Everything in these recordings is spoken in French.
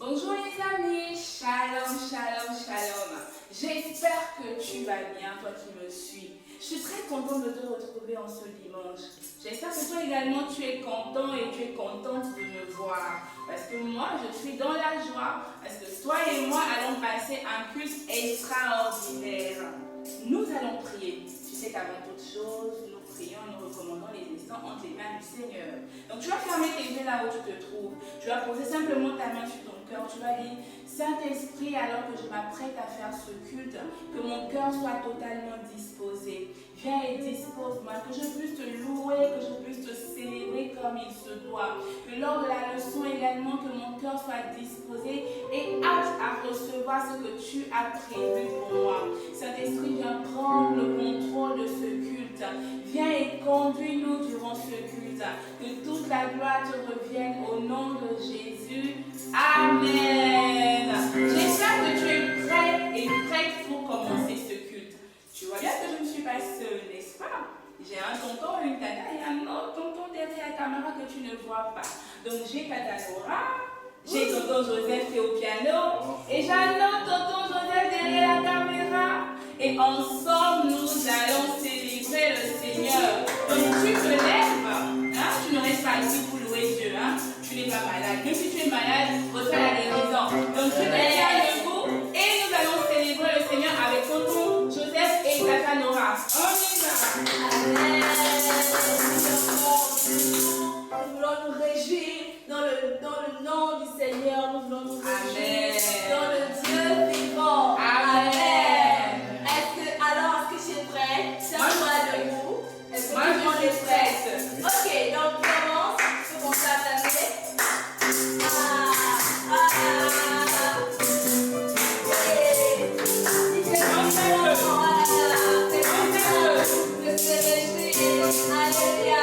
Bonjour les amis, shalom, shalom, shalom. J'espère que tu vas bien, toi qui me suis. Je suis très contente de te retrouver en ce dimanche. J'espère que toi également tu es content et tu es contente de me voir. Parce que moi je suis dans la joie, parce que toi et moi allons passer un culte extraordinaire. Nous allons prier. Tu sais qu'avant toute chose, nous prions et nous recommandons les instants entre les mains du Seigneur. Donc tu vas fermer tes yeux là où tu te trouves. Tu vas poser simplement ta main sur ton cœur. Tu vas dire, Saint-Esprit, alors que je m'apprête à faire ce culte, que mon cœur soit totalement disposé. Viens et dispose-moi, que je puisse te louer, que je puisse te célébrer comme il se doit. Que lors de la leçon également, que mon cœur soit disposé et apte à recevoir ce que tu as prévu pour moi. Saint-Esprit, viens prendre le contrôle de ce culte. Viens et conduis-nous durant ce culte. Que toute la gloire te revienne au nom de Jésus. Amen. J'espère que tu es prêt et prête pour commencer ce culte. Tu vois bien que je ne suis pas seule, n'est-ce pas? J'ai un tonton, une tata et un autre tonton derrière la caméra que tu ne vois pas. Donc j'ai tata Nora, j'ai tonton Joseph qui est au piano et j'ai un autre tonton Joseph derrière la caméra. Et ensemble, nous allons célébrer le Seigneur. Donc tu te lèves, hein? Tu ne restes pas ici pour louer Dieu. Hein? Tu n'es pas malade. Même si tu es malade, reçois la guérison. Donc tu te tiens debout et nous allons célébrer le Seigneur avec tonton Joseph et tata Nora. On y va. Amen. Nous voulons nous réjouir dans le nom du Seigneur. Nous voulons nous réjouir dans le Dieu vivant. Amen. Est-ce que tu es prêt? Tiens-toi debout. Est-ce que Moi, tout le monde je est suis prêt? prête. Ok, donc commence. Tu peux commencer à taper. Alléluia.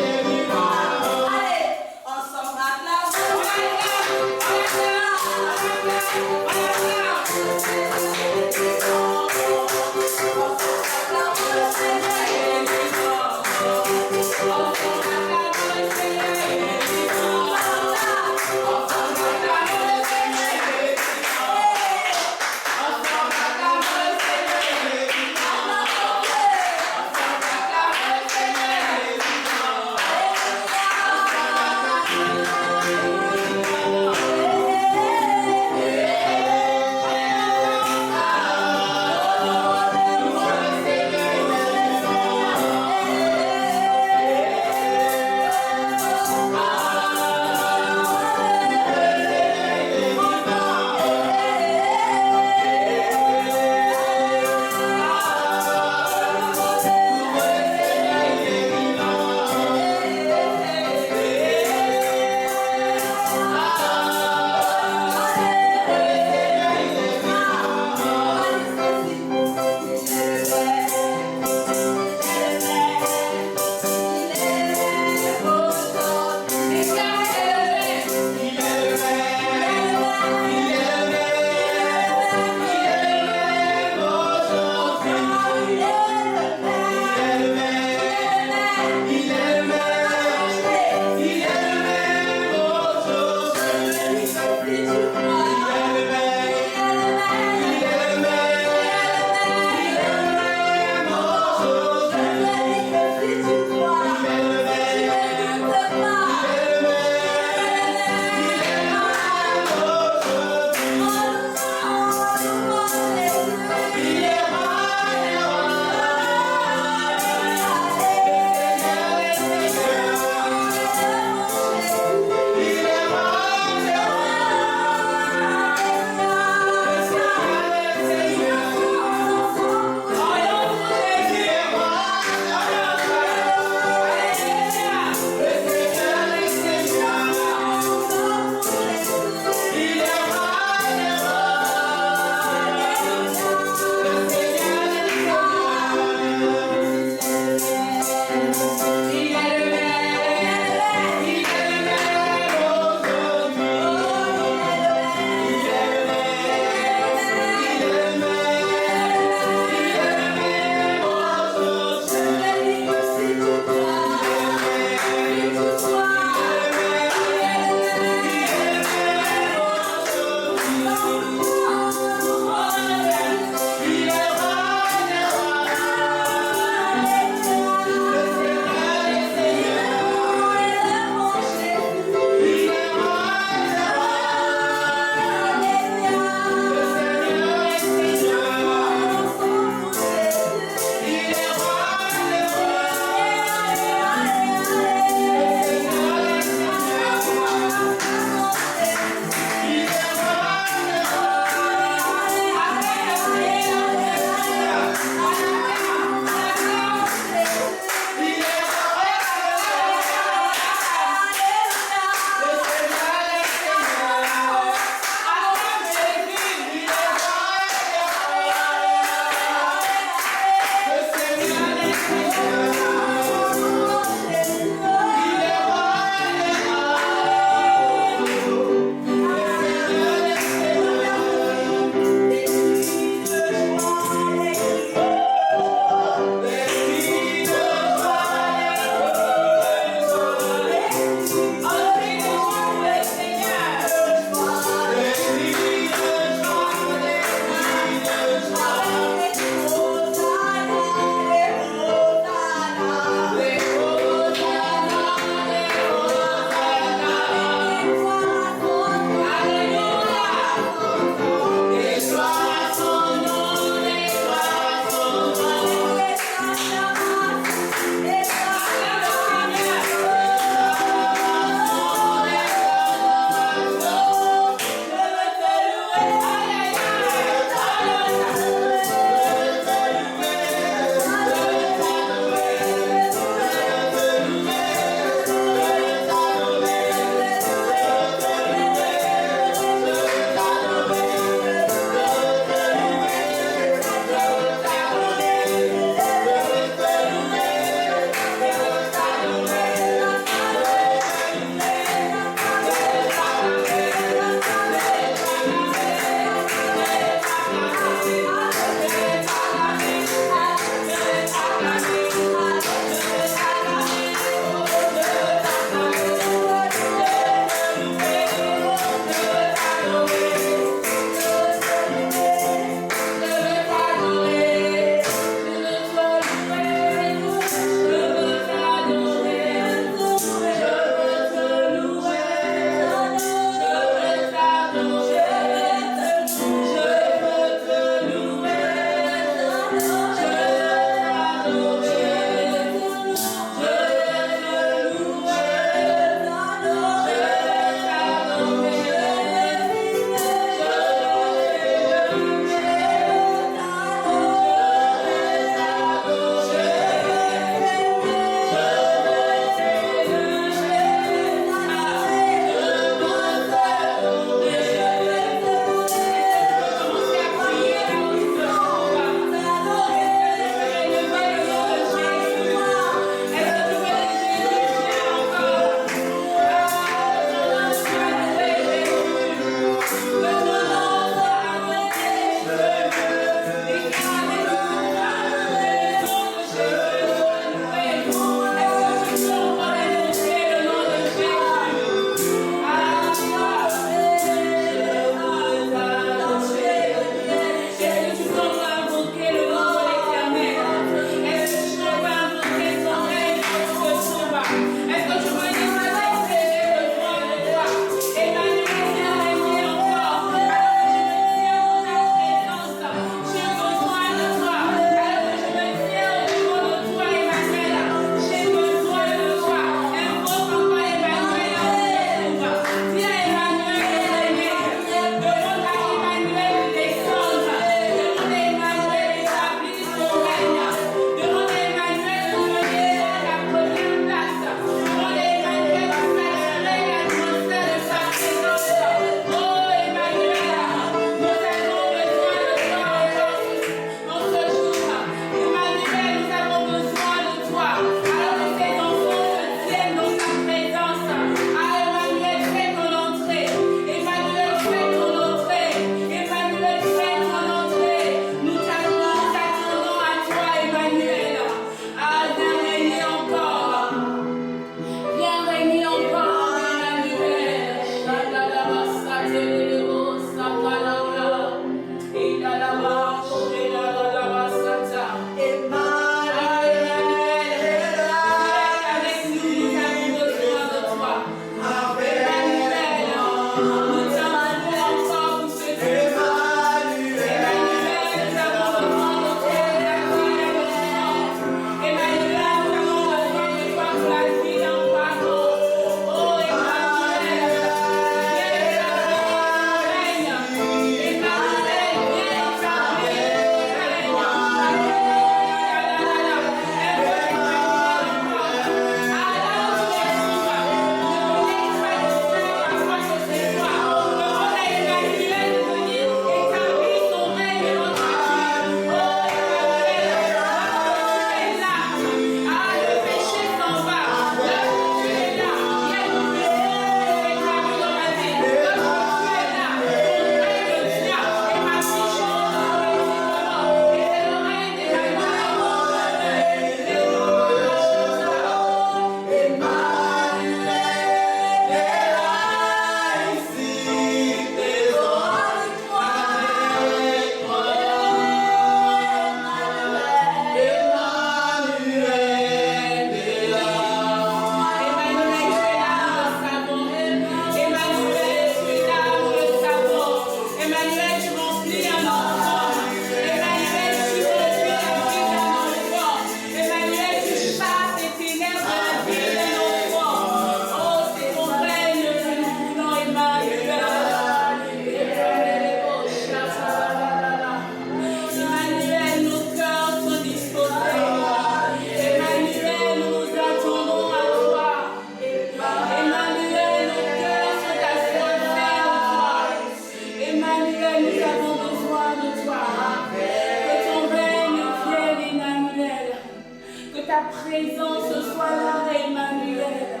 présence soit là, Emmanuel.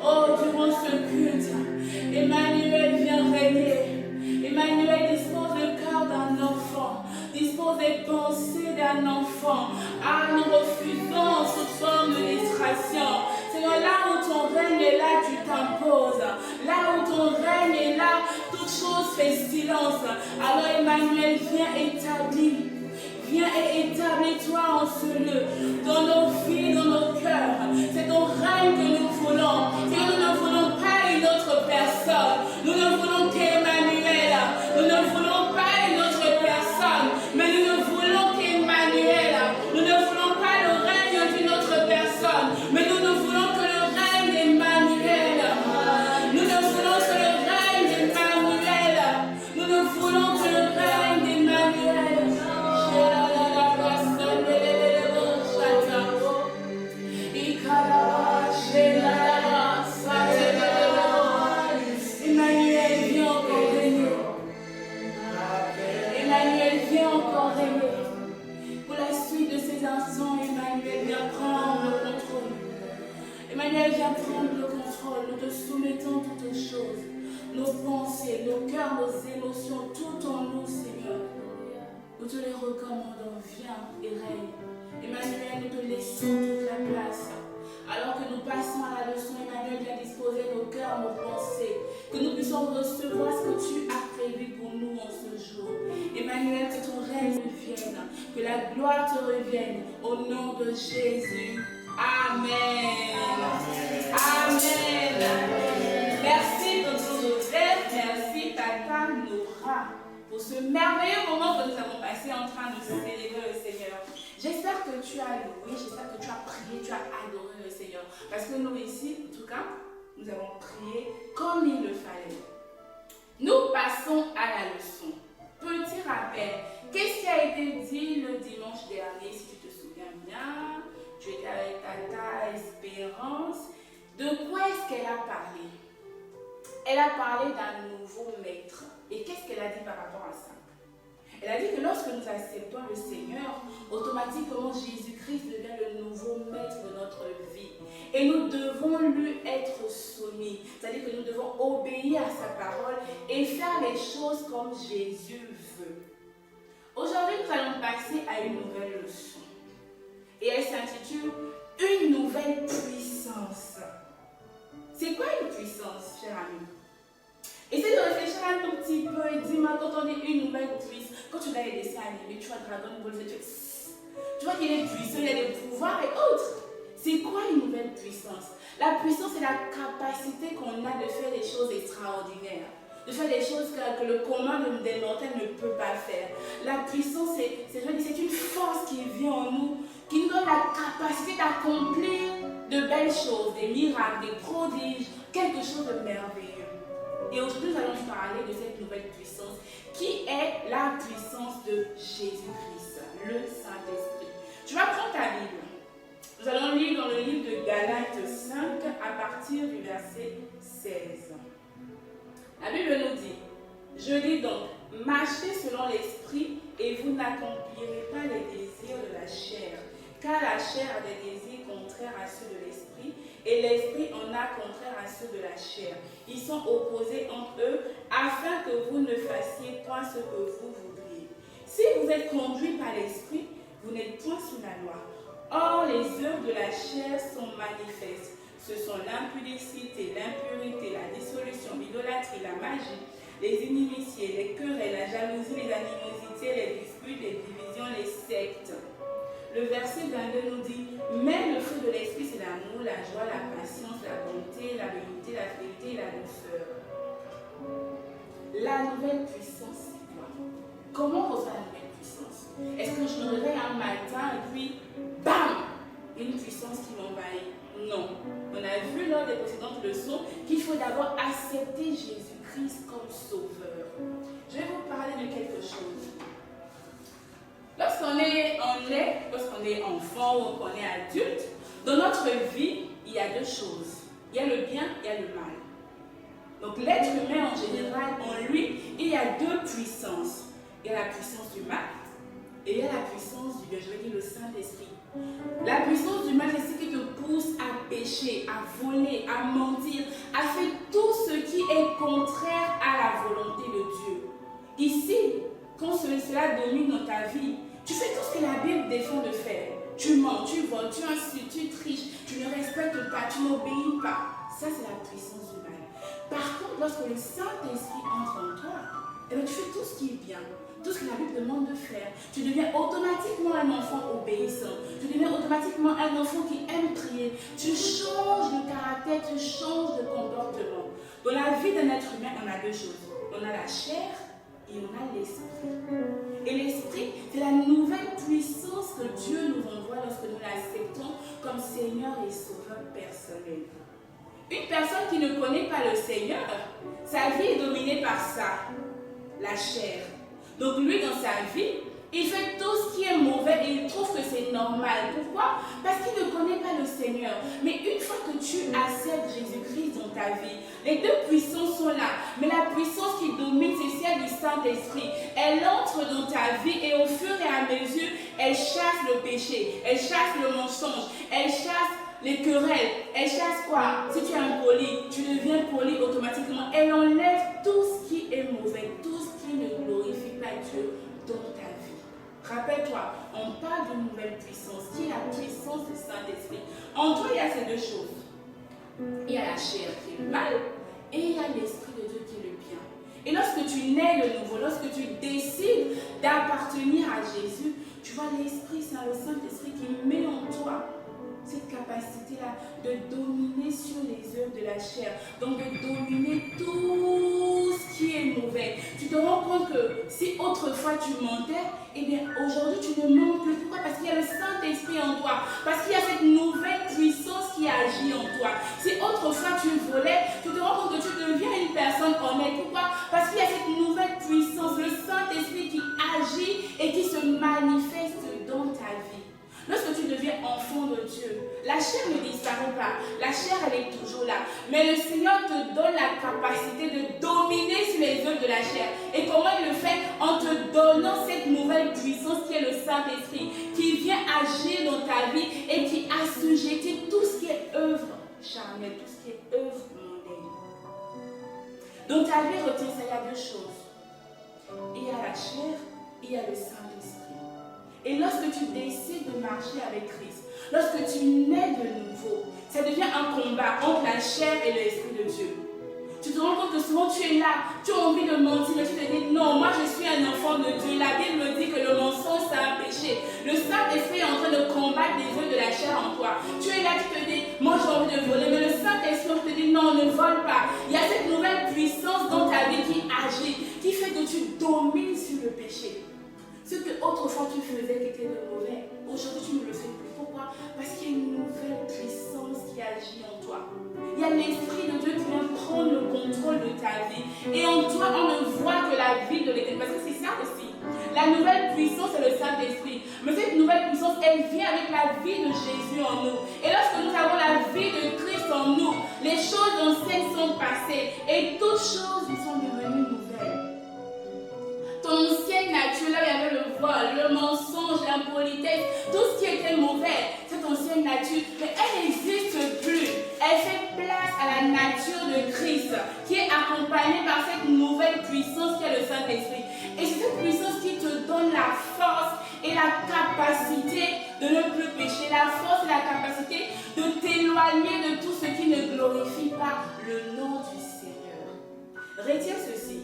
Oh, durant ce culte, Emmanuel vient régner. Emmanuel dispose le cœur d'un enfant, dispose des pensées d'un enfant. Ah, nous refusons toute forme de distraction. Seigneur, là où ton règne est là, tu t'imposes. Là où ton règne est là, toute chose fait silence. Alors Emmanuel, viens établir. Viens et établis-toi en ce lieu, dans nos vies, dans nos cœurs. C'est ton règne que nous voulons. Et nous ne voulons pas une autre personne. Nous ne voulons qu'Emmanuel. Nous ne voulons pas une autre personne. Mais nous ne voulons qu'Emmanuel. Nous ne voulons pas le règne d'une autre personne. Mais nous ne voulons que le règne d'Emmanuel. Nous ne voulons que le règne d'Emmanuel. Nous ne voulons que le règne d'Emmanuel. Emmanuel, viens encore régner. Emmanuel, viens encore régner. Pour la suite de ces instants, Emmanuel, viens prendre le contrôle. Emmanuel, viens prendre le contrôle. Nous te soumettons toutes choses. Nos pensées, nos cœurs, nos émotions, tout en nous, Seigneur. Nous te les recommandons. Viens et règne. Emmanuel, nous te laissons toute la place. Alors que nous passons à la leçon, Emmanuel vient disposer nos cœurs, nos pensées, que nous puissions recevoir ce que tu as prévu pour nous en ce jour. Emmanuel, que ton règne vienne, que la gloire te revienne, au nom de Jésus. Amen. Amen. Merci, Tonton Joseph, merci, Tata Nora, pour ce merveilleux moment que nous avons passé en train de célébrer le Seigneur. J'espère que tu as loué, j'espère que tu as prié, tu as adoré le Seigneur. Parce que nous ici, en tout cas, nous avons prié comme il le fallait. Nous passons à la leçon. Petit rappel, qu'est-ce qui a été dit le dimanche dernier, si tu te souviens bien? Tu étais avec Tata Espérance. De quoi est-ce qu'elle a parlé? Elle a parlé d'un nouveau maître. Et qu'est-ce qu'elle a dit par rapport à ça? Elle a dit que lorsque nous acceptons le Seigneur, automatiquement Jésus-Christ devient le nouveau maître de notre vie. Et nous devons lui être soumis. C'est-à-dire que nous devons obéir à sa parole et faire les choses comme Jésus veut. Aujourd'hui, nous allons passer à une nouvelle leçon. Et elle s'intitule « Une nouvelle puissance ». C'est quoi une puissance, cher ami? Essaye de réfléchir un tout petit peu et dis-moi, quand on dit une nouvelle puissance, quand tu regardes les dessins animés, tu vois Dragon Ball Z, tu vois qu'il est puissant, il y a des pouvoirs et autres. C'est quoi une nouvelle puissance? La puissance, c'est la capacité qu'on a de faire des choses extraordinaires, de faire des choses que le commun des mortels ne peut pas faire. La puissance, c'est une force qui vient en nous, qui nous donne la capacité d'accomplir de belles choses, des miracles, des prodiges, quelque chose de merveilleux. Et aujourd'hui, nous allons parler de cette nouvelle puissance qui est la puissance de Jésus-Christ, le Saint-Esprit. Tu vas prendre ta Bible. Nous allons lire dans le livre de Galates 5 à partir du verset 16. La Bible nous dit, je dis donc, marchez selon l'Esprit et vous n'accomplirez pas les désirs de la chair, car la chair a des désirs contraires à ceux de l'Esprit et l'Esprit en a contraire à ceux de la chair. Ils sont opposés entre eux afin que vous ne fassiez point ce que vous voudriez. Si vous êtes conduits par l'Esprit, vous n'êtes point sous la loi. Or, les œuvres de la chair sont manifestes. Ce sont l'impudicité, l'impurité, la dissolution, l'idolâtrie, la magie, les inimitiés, les querelles, la jalousie, les animosités, les disputes, les divisions, les sectes. Le verset 22 nous dit, mais le fruit de l'esprit, c'est l'amour, la joie, la patience, la bonté, la vérité, la fidélité et la douceur. La nouvelle puissance, c'est quoi? Comment on reçoit la nouvelle puissance? Est-ce que je me réveille un matin et puis, bam, une puissance qui m'envahit? Non. On a vu lors des précédentes leçons qu'il faut d'abord accepter Jésus-Christ comme sauveur. Je vais vous parler de quelque chose. Lorsqu'on est enfant ou qu'on est adulte, dans notre vie, il y a deux choses. Il y a le bien, il y a le mal. Donc l'être humain en général, en lui, il y a deux puissances. Il y a la puissance du mal Et il y a la puissance du bien, je vais dire le Saint-Esprit. La puissance du mal, c'est ce qui te pousse à pécher, à voler, à mentir, à faire tout ce qui est contraire à la volonté de Dieu. Ici, quand cela domine dans ta vie, tu fais tout ce que la Bible défend de faire. Tu mens, tu voles, tu insultes, tu triches, tu ne respectes pas, tu n'obéis pas. Ça, c'est la puissance du mal. Par contre, lorsque le Saint-Esprit entre en toi, eh bien, tu fais tout ce qui est bien. Tout ce que la Bible demande de faire, tu deviens automatiquement un enfant obéissant. Tu deviens automatiquement un enfant qui aime prier. Tu changes de caractère, tu changes de comportement. Dans la vie d'un être humain, on a deux choses. On a la chair et on a l'esprit. Et l'esprit, c'est la nouvelle puissance que Dieu nous envoie lorsque nous l'acceptons comme Seigneur et Sauveur personnel. Une personne qui ne connaît pas le Seigneur, sa vie est dominée par ça, la chair. Donc lui, dans sa vie, il fait tout ce qui est mauvais et il trouve que c'est normal. Pourquoi? Parce qu'il ne connaît pas le Seigneur. Mais une fois que tu acceptes Jésus-Christ dans ta vie, les deux puissances sont là. Mais la puissance qui domine, c'est celle du Saint-Esprit. Elle entre dans ta vie et au fur et à mesure, elle chasse le péché, elle chasse le mensonge, elle chasse les querelles, elle chasse quoi? Si tu es impoli, tu deviens poli automatiquement. Elle enlève tout ce qui est mauvais, tout ce qui ne glorifie pas Dieu dans ta vie. Rappelle-toi, on parle d'une nouvelle puissance, qui est la puissance du Saint-Esprit. En toi, il y a ces deux choses. Il y a la chair qui est le mal, et il y a l'Esprit de Dieu qui est le bien. Et lorsque tu nais de nouveau, lorsque tu décides d'appartenir à Jésus, tu vois l'Esprit, c'est le Saint-Esprit qui met en toi cette capacité-là de dominer sur les œuvres de la chair, donc de dominer tout ce qui est mauvais. Tu te rends compte que si autrefois tu mentais, eh bien aujourd'hui tu ne mens plus. Pourquoi? Parce qu'il y a le Saint-Esprit en toi, parce qu'il y a cette nouvelle puissance qui agit en toi. Si autrefois tu volais, tu te rends compte que tu deviens une personne honnête. Pourquoi? Parce qu'il y a cette nouvelle puissance, le Saint-Esprit qui agit et qui se manifeste dans ta vie. Lorsque tu deviens enfant de Dieu, la chair ne disparaît pas. La chair, elle est toujours là. Mais le Seigneur te donne la capacité de dominer sur les œuvres de la chair. Et comment il le fait? En te donnant cette nouvelle puissance qui est le Saint-Esprit, qui vient agir dans ta vie et qui assujettit tout ce qui est œuvre charnelle, tout ce qui est œuvre mondaine. Dans ta vie, retiens ça, il y a deux choses. Il y a la chair, il y a le Saint-Esprit. Et lorsque tu décides de marcher avec Christ, lorsque tu nais de nouveau, ça devient un combat entre la chair et l'Esprit de Dieu. Tu te rends compte que souvent tu es là, tu as envie de mentir, mais tu te dis non, moi je suis un enfant de Dieu. La Bible me dit que le mensonge c'est un péché. Le Saint-Esprit est en train de combattre les œuvres de la chair en toi. Tu es là, tu te dis, moi j'ai envie de voler, mais le Saint-Esprit te dit non, ne vole pas. Il y a cette nouvelle puissance dans ta vie qui agit, qui fait que tu domines sur le péché. Ce que autrefois tu faisais qui était de mauvais, aujourd'hui tu ne le fais plus. Pourquoi? Parce qu'il y a une nouvelle puissance qui agit en toi. Il y a l'Esprit de Dieu qui vient prendre le contrôle de ta vie. Et en toi, on ne voit que la vie de l'Éternel. Parce que c'est ça aussi. La nouvelle puissance, c'est le Saint-Esprit. Mais cette nouvelle puissance, elle vient avec la vie de Jésus en nous. Et lorsque nous avons la vie de Christ en nous, les choses anciennes sont passées. Et toutes choses sont devenues nouvelles. Ton ancienne nature, là, il y avait le vol, le mensonge, l'impolitesse, tout ce qui était mauvais, cette ancienne nature, mais elle n'existe plus. Elle fait place à la nature de Christ, qui est accompagnée par cette nouvelle puissance qui est le Saint-Esprit. Et c'est cette puissance qui te donne la force et la capacité de ne plus pécher, la force et la capacité de t'éloigner de tout ce qui ne glorifie pas le nom du Seigneur. Retiens ceci.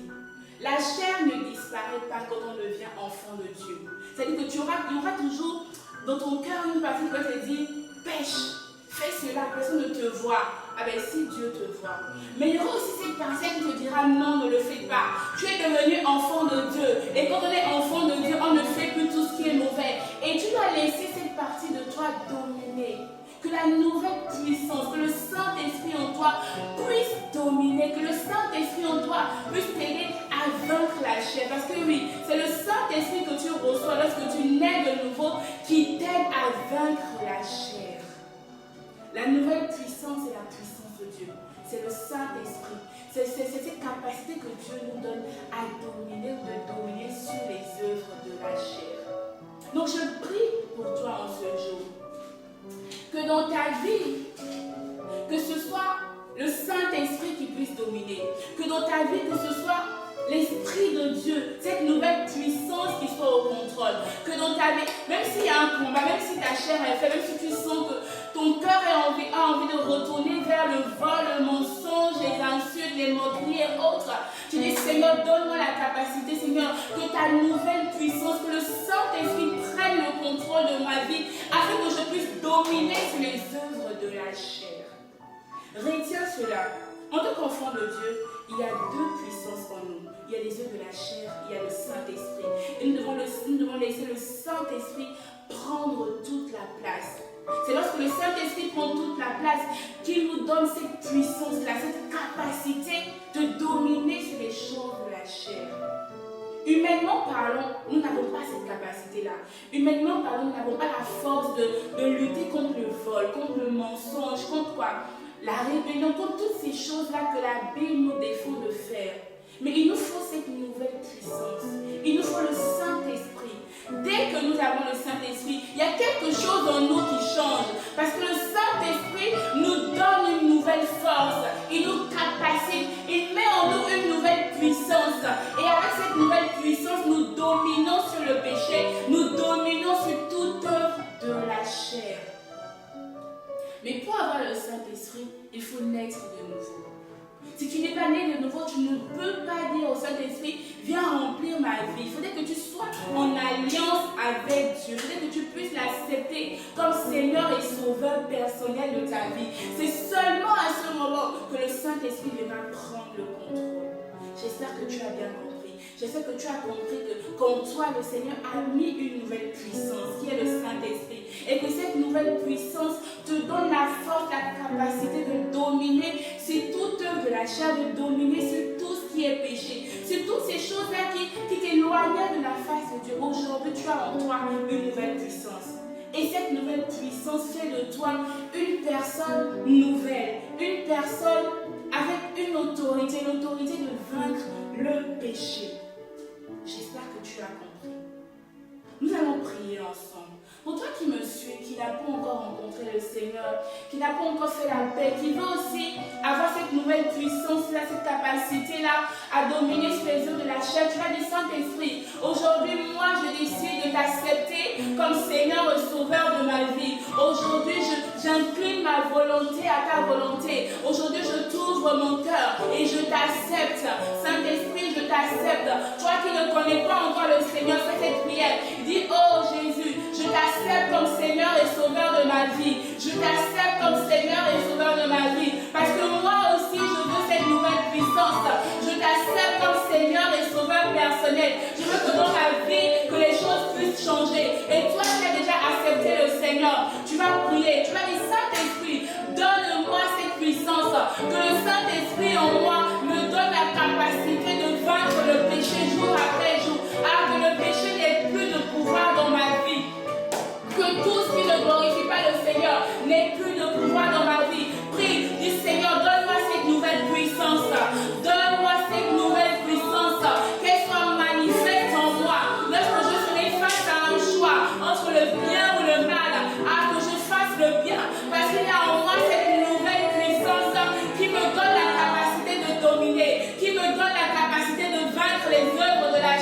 La chair ne disparaît pas quand on devient enfant de Dieu. C'est-à-dire que il y aura toujours dans ton cœur une partie qui va te dire pêche, fais cela, personne ne te voit. Ah ben si Dieu te voit. Mais il y aura aussi cette partie qui te dira non, ne le fais pas. Tu es devenu enfant de Dieu. Et quand on est enfant de Dieu, on ne fait plus tout ce qui est mauvais. Et tu dois laisser cette partie de toi dominer. Que la nouvelle puissance, que le Saint-Esprit en toi puisse dominer, que le Saint-Esprit en toi puisse t'aider à vaincre la chair. Parce que oui, c'est le Saint-Esprit que tu reçois lorsque tu nais de nouveau qui t'aide à vaincre la chair. La nouvelle puissance est la puissance de Dieu. C'est le Saint-Esprit. C'est cette capacité que Dieu nous donne à dominer ou de dominer sur les œuvres de la chair. Donc je prie pour toi en ce jour. Que dans ta vie, que ce soit le Saint-Esprit qui puisse dominer. Que dans ta vie, que ce soit l'Esprit de Dieu, cette nouvelle puissance qui soit au contrôle. Que dans ta vie, même s'il y a un combat, même si ta chair est faible, même si tu sens que ton cœur a envie de retourner vers le vol, le mensonge, les insultes, les moqueries et autres, tu dis Seigneur, donne-moi la capacité, Seigneur, que ta nouvelle puissance, que le Saint-Esprit prenne le contrôle de ma vie, afin que je puisse dominer sur les œuvres de la chair. Retiens cela. En tant qu'enfant de Dieu, il y a deux puissances en nous. Il y a les œuvres de la chair, il y a le Saint-Esprit. Et nous devons laisser le Saint-Esprit prendre toute la place. C'est lorsque le Saint-Esprit prend toute la place qu'il nous donne cette puissance-là, cette capacité de dominer sur les choses de la chair. Humainement parlant, nous n'avons pas cette capacité-là. Humainement parlant, nous n'avons pas la force de lutter contre le vol, contre le mensonge, contre quoi? La rébellion, contre toutes ces choses-là que la Bible nous défend de faire. Mais il nous faut cette nouvelle puissance. Il nous faut le Saint-Esprit. Dès que nous avons le Saint-Esprit, il y a quelque chose en nous qui change. Parce que le Saint-Esprit nous donne une nouvelle force. Il nous capacite. Il met en nous une nouvelle puissance. Et avec cette nouvelle puissance, nous dominons sur le péché. Nous dominons sur toute œuvre de la chair. Mais pour avoir le Saint-Esprit, il faut naître de nouveau. Si tu n'es pas né de nouveau, tu ne peux pas dire au Saint-Esprit, viens remplir ma vie. Il faudrait que tu sois en alliance avec Dieu. Il faudrait que tu puisses l'accepter comme Seigneur et Sauveur personnel de ta vie. C'est seulement à ce moment que le Saint-Esprit viendra prendre le contrôle. J'espère que tu as bien compris. J'espère que tu as compris qu'en toi, le Seigneur a mis une nouvelle puissance qui est le Saint-Esprit. Et que cette nouvelle puissance te donne la force, la capacité de dominer sur toute œuvre de la chair, de dominer sur tout ce qui est péché, sur toutes ces choses-là qui t'éloignaient de la face de Dieu. Aujourd'hui, tu as en toi une nouvelle puissance. Et cette nouvelle puissance fait de toi une personne nouvelle, une personne avec une autorité, l'autorité de vaincre le péché. J'espère que tu as compris. Nous allons prier ensemble. Pour toi qui me suis, qui n'a pas encore rencontré le Seigneur, qui n'a pas encore fait la paix, qui veut aussi avoir cette nouvelle puissance-là, cette capacité-là à dominer sur les œuvres de la chair, tu vas dire Saint-Esprit, aujourd'hui, moi, je décide de t'accepter comme Seigneur et Sauveur de ma vie. Aujourd'hui, j'incline ma volonté à ta volonté. Aujourd'hui, je t'ouvre mon cœur et je t'accepte. Saint-Esprit, je t'accepte. Toi qui ne connais pas encore le Seigneur, fais cette prière. Dis, oh Jésus, je t'accepte comme Seigneur et Sauveur de ma vie. Je t'accepte comme Seigneur et Sauveur de ma vie. Parce que moi aussi, je veux cette nouvelle puissance. Je t'accepte comme Seigneur et Sauveur personnel. Je veux que dans ma vie, que les choses puissent changer. Et toi qui as déjà accepté le Seigneur, tu vas prier. Tu vas dire, Saint-Esprit, donne-moi cette puissance. Que le Saint-Esprit en moi me donne la capacité de vaincre le péché jour après jour. Ah, que le péché n'ait plus de pouvoir dans ma vie. Que tout ce qui ne glorifie pas le Seigneur n'ait plus de pouvoir dans ma vie. Prie, dis Seigneur, donne-moi cette nouvelle puissance. Donne-moi cette nouvelle puissance. Qu'elle soit manifeste en moi. Lorsque je serai face à un choix entre le bien ou le mal, que je fasse le bien. Parce qu'il y a en moi cette nouvelle puissance qui me donne la capacité de dominer, qui me donne la capacité de vaincre les œuvres de la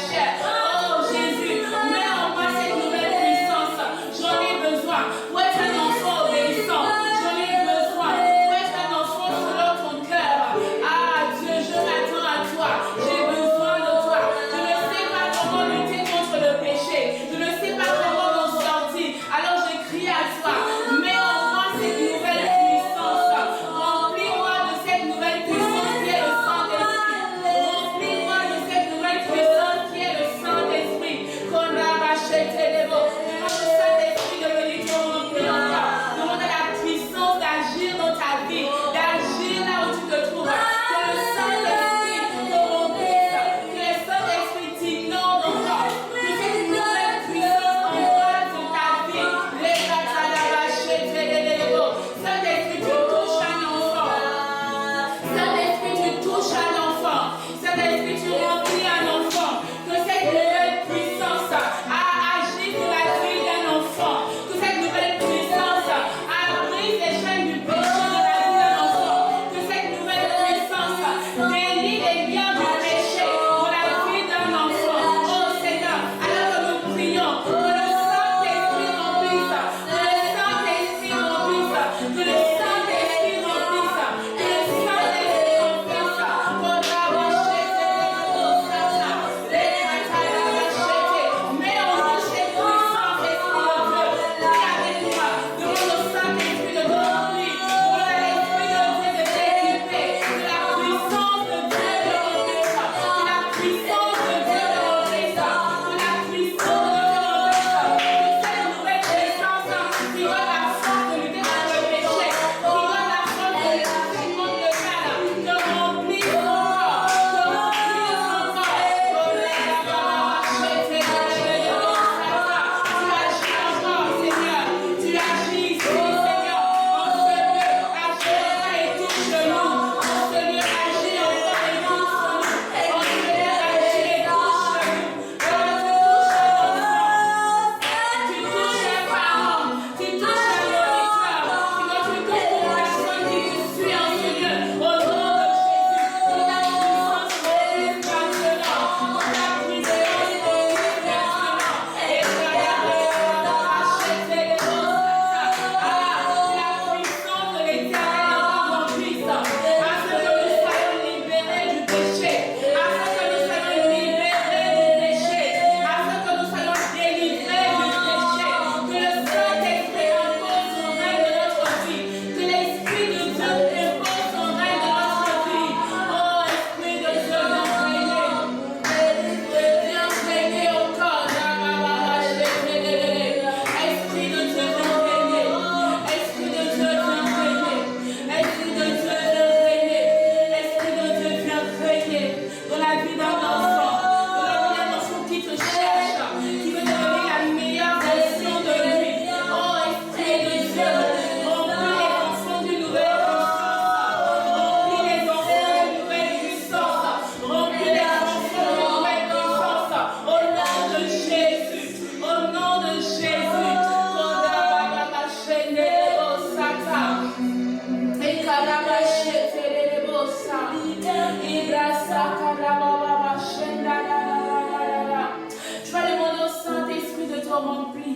remplir.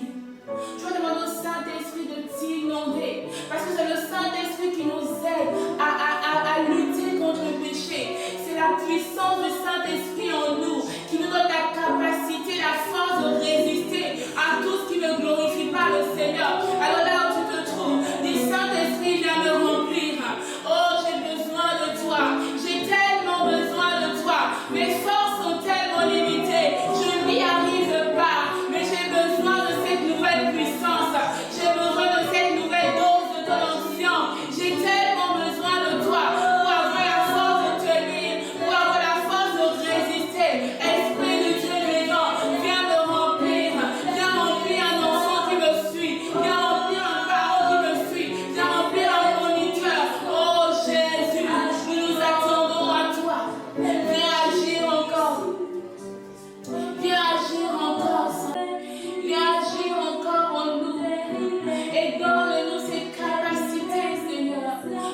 Je demande au Saint-Esprit de t'inonder, parce que c'est le Saint-Esprit qui nous aide à lutter contre le péché. C'est la puissance du Saint-Esprit en nous qui nous donne la capacité, la force de résister à tout ce qui ne glorifie pas le Seigneur. Alors là où tu te trouves, dis Saint-Esprit, viens me remplir. Oh, j'ai besoin de toi. J'ai tellement besoin de toi. Mes forces sont tellement limitées. Je n'y arrive pas. Mais j'ai besoin de cette nouvelle puissance. J'ai besoin de cette nouvelle dose de ton onction. J'ai tellement besoin de toi pour avoir la force de tenir, pour avoir la force de résister. Esprit de Dieu vivant, viens me remplir. Viens remplir un enfant qui me suit. Viens remplir un parent qui me suit. Viens remplir un moniteur. Oh Jésus, nous nous attendons à toi. Viens agir encore. Viens agir encore. Viens agir encore en nous. Et donne-nous cette capacité, Seigneur,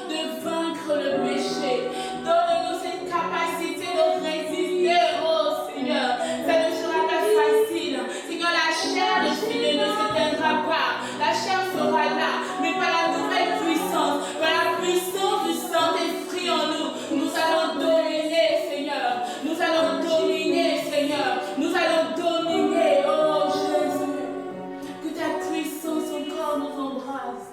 de vaincre le péché. Donne-nous cette capacité de résister, oh Seigneur. Ça ne sera pas facile. Seigneur, la chair de Philée ne s'éteindra pas. La chair sera là, mais par la nouvelle puissance, par la puissance du Saint-Esprit en nous, nous allons dominer, Seigneur. Nous allons dominer, Seigneur. Nous allons dominer, oh Jésus. Que ta puissance encore nous embrasse.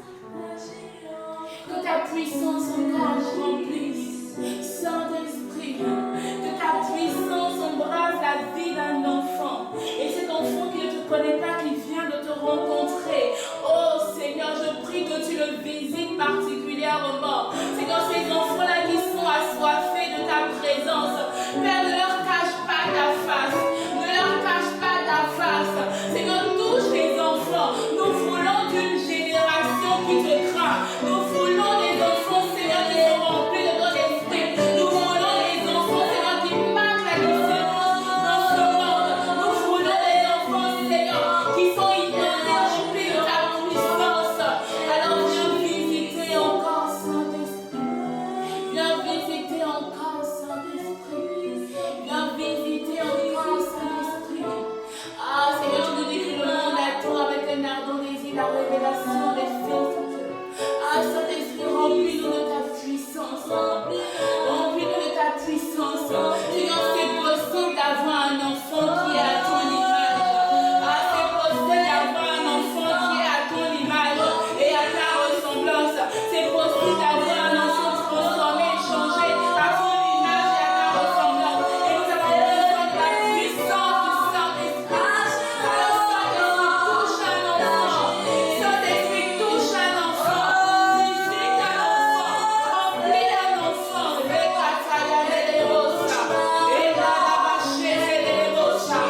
Que ta puissance encore nous remplisse. Saint-Esprit, que ta puissance embrasse la vie d'un enfant. Et cet enfant qui ne te connaît pas, qui vient de te rencontrer. Oh Seigneur, je prie que tu le visites particulièrement. Seigneur, ces enfants-là qui sont assoiffés de ta présence. Père, ne leur cache pas ta face. Ne leur cache pas ta face. Seigneur, touche les enfants. Nous voulons d'une génération qui te craint. Nous voulons des enfants, Seigneur, qui sont remplis de ton esprit. Nous voulons des enfants, Seigneur, qui marquent la différence dans ce monde. Nous voulons des enfants, Seigneur, qui sont inondés, remplis de ta puissance. Alors viens visiter encore, Saint-Esprit. Viens visiter encore, Saint-Esprit. Viens visiter encore, Saint-Esprit. Ah, Seigneur, tu nous dis que le monde attend avec un ardent désir la révélation des faits de Dieu. Ah, Saint-Esprit, remplis-nous de ta puissance. Remplis-nous de ta puissance. Seigneur, c'est possible d'avoir un enfant qui est à ton image. Ah, c'est possible d'avoir un enfant qui est à ton image et à ta ressemblance. C'est possible d'avoir un enfant transformé, changé à ton image et à ta ressemblance. Et nous avons besoin de la puissance du Saint-Esprit. Alors, Saint-Esprit, touche un enfant. Saint-Esprit, touche un enfant. Visite un enfant. Remplis un enfant. Rekataya lelerosa. Eladabache lelerosa.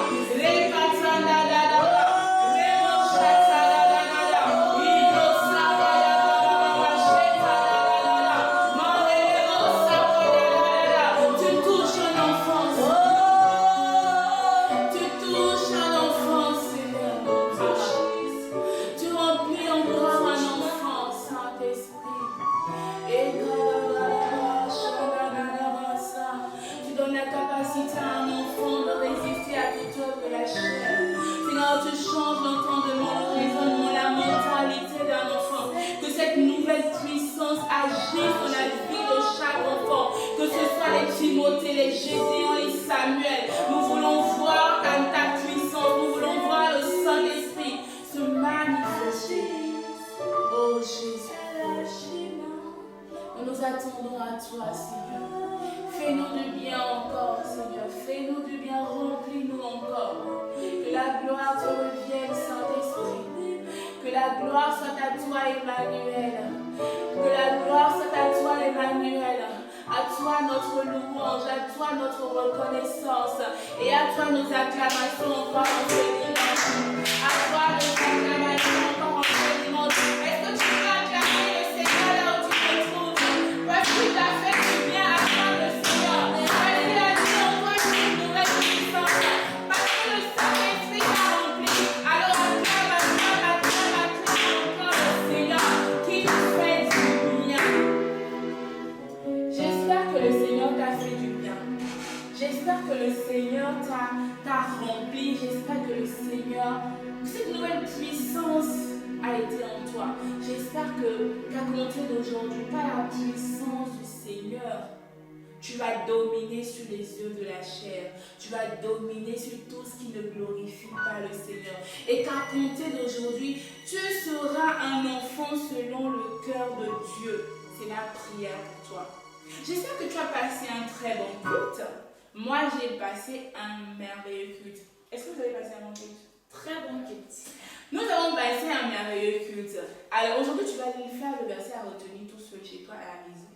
Rekatana dadaba. Remosha tadadadada. Idosa kadadadabache tadadadada. Manelerosa kadadadada. Tu touches un enfant, Seigneur. Tu touches un enfant, Seigneur. Tu remplis encore un enfant, Saint-Esprit. Et tu donnes la capacité à un enfant de résister à toute œuvre de la chair. Seigneur, tu changes l'entendement, le raisonnement, la mentalité d'un enfant. Que cette nouvelle puissance agisse dans la vie de chaque enfant. Que ce soit les Timothée, les Gédéon, les Samuel. Nous voulons voir ta puissance. Nous voulons voir le Saint-Esprit se manifester. Oh Jésus. Nous nous attendons à toi, Seigneur. Fais-nous du bien encore, Seigneur. Fais-nous du bien, remplis-nous encore. Que la gloire te revienne, Saint-Esprit. Que la gloire soit à toi, Emmanuel. Que la gloire soit à toi, Emmanuel. À toi notre louange, à toi notre reconnaissance. Et à toi nos acclamations encore en ce dimanche. À toi nos acclamations encore en ce dimanche. Est-ce que tu peux acclamer le Seigneur là où tu te trouves? Parce qu'il t'a fait du bien à toi le Seigneur. Parce qu'il a dit en toi une nouvelle puissance. Parce que le Saint-Esprit t'a rempli. Alors acclame encore le Seigneur qui nous fait du bien. J'espère que le Seigneur t'a fait du bien. J'espère que le Seigneur t'a rempli. J'espère que le Seigneur, cette qu'à compter d'aujourd'hui, par la puissance du Seigneur, tu vas dominer sur les yeux de la chair. Tu vas dominer sur tout ce qui ne glorifie pas le Seigneur. Et qu'à compter d'aujourd'hui, tu seras un enfant selon le cœur de Dieu. C'est ma prière pour toi. J'espère que tu as passé un très bon culte. Moi, j'ai passé un merveilleux culte. Est-ce que vous avez passé un bon culte? Très bon culte. Nous avons passé un merveilleux culte. Alors aujourd'hui, tu vas aller faire le verset à retenir tout seul chez toi à la maison.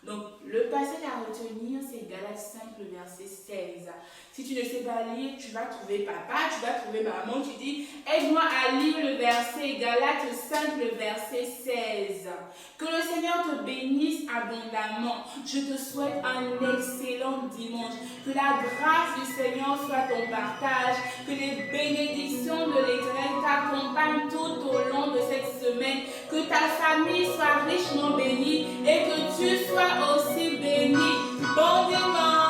Donc, le passage à retenir, c'est Galates 5, le verset 16. Si tu ne sais pas lire, tu vas trouver papa, tu vas trouver maman, tu dis, aide-moi à lire le verset, Galates 5, le verset 16. Que le Seigneur te bénisse abondamment. Je te souhaite un excellent dimanche. Que la grâce du Seigneur soit ton partage. Que les bénédictions de l'Éternel t'accompagnent tout au long de cette semaine. Que ta famille soit richement bénie et que tu sois aussi béni. Bon dimanche.